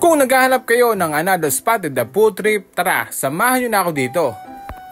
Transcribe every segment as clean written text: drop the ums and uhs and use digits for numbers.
Kung naghahanap kayo ng another spot in the food trip, tara, samahan nyo na ako dito.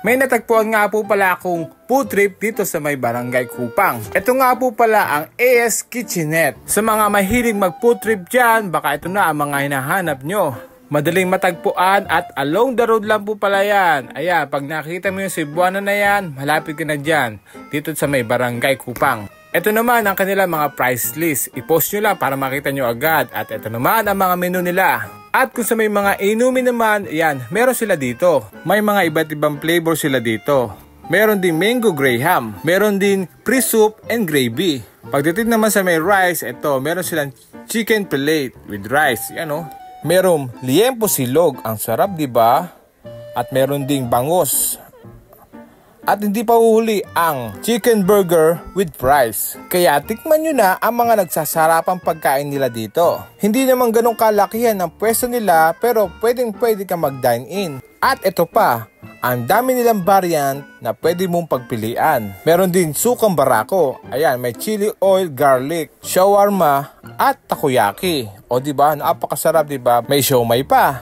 May natagpuan nga po pala akong food trip dito sa may Barangay Kupang. Ito nga po pala ang AS Kitchenette. Sa mga mahilig mag food trip dyan, baka ito na ang mga hinahanap nyo. Madaling matagpuan at along the road lang po pala yan. Ayan, pag nakita mo yung Cebuana na yan, malapit ka na dyan. Dito sa may Barangay Kupang. Ito naman ang kanilang mga price list. I-post nyo lang para makita nyo agad. At ito naman ang mga menu nila. At kung sa may mga inumin naman, yan, meron sila dito. May mga iba't ibang flavor sila dito. Meron din mango graham. Meron din pre-soup and gravy. Pagdating naman sa may rice, ito, meron silang chicken fillet with rice. Yan o. Meron liempo silog. Ang sarap, diba? At meron ding bangus. At hindi pa uhuli ang chicken burger with fries. Kaya tikman nyo na ang mga nagsasarapang pagkain nila dito. Hindi naman ganong kalakihan ang pwesto nila pero pwede ka mag-dine in. At ito pa, ang dami nilang variant na pwede mong pagpilian. Meron din sukang barako. Ayan, may chili oil, garlic, shawarma at takoyaki. O diba, napakasarap diba? May siomai pa.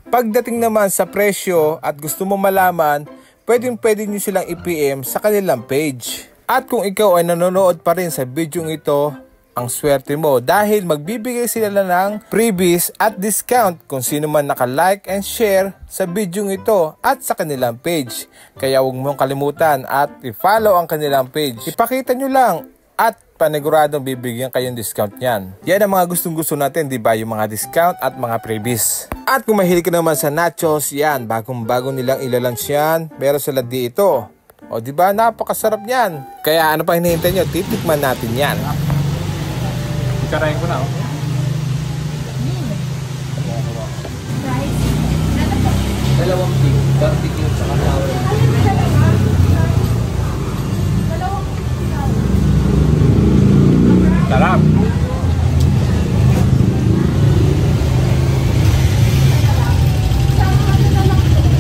Pagdating naman sa presyo at gusto mo malaman, pwede nyo silang i-PM sa kanilang page. At kung ikaw ay nanonood pa rin sa video ito, ang swerte mo dahil magbibigay sila ng freebies at discount kung sino man naka-like and share sa video ito at sa kanilang page. Kaya huwag mong kalimutan at i-follow ang kanilang page. Ipakita nyo lang at paniguradong bibigyan kayong discount niyan. Yan ang mga gustong-gusto natin, di ba? Yung mga discount at mga freebies. At kung mahilig ka naman sa nachos, yan, bagong-bago nilang ilalunch yan. Meron sila dito. O di ba? Napakasarap yan. Kaya ano pa hinihintay nyo? Titikman natin yan. Ikarayin ko na, oh. Dalawang barbecue sa kasawin. Sarap.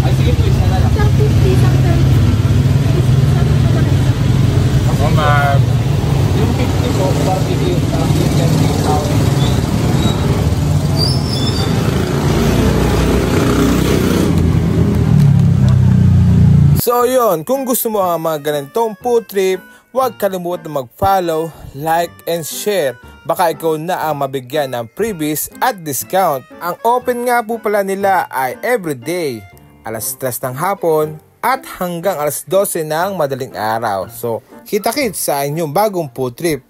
Ay, sige po, isa na lang. Ako mag... Yung 50 po, barbecue, tapos yung 30,000. So yun, kung gusto mo ang mga ganitong food trip, huwag kalimutan mag-follow, like, and share. Baka ikaw na ang mabigyan ng freebies at discount. Ang open nga po pala nila ay everyday, alas 3 ng hapon at hanggang alas 12 ng madaling araw. So, kita-kits sa inyong bagong food trip.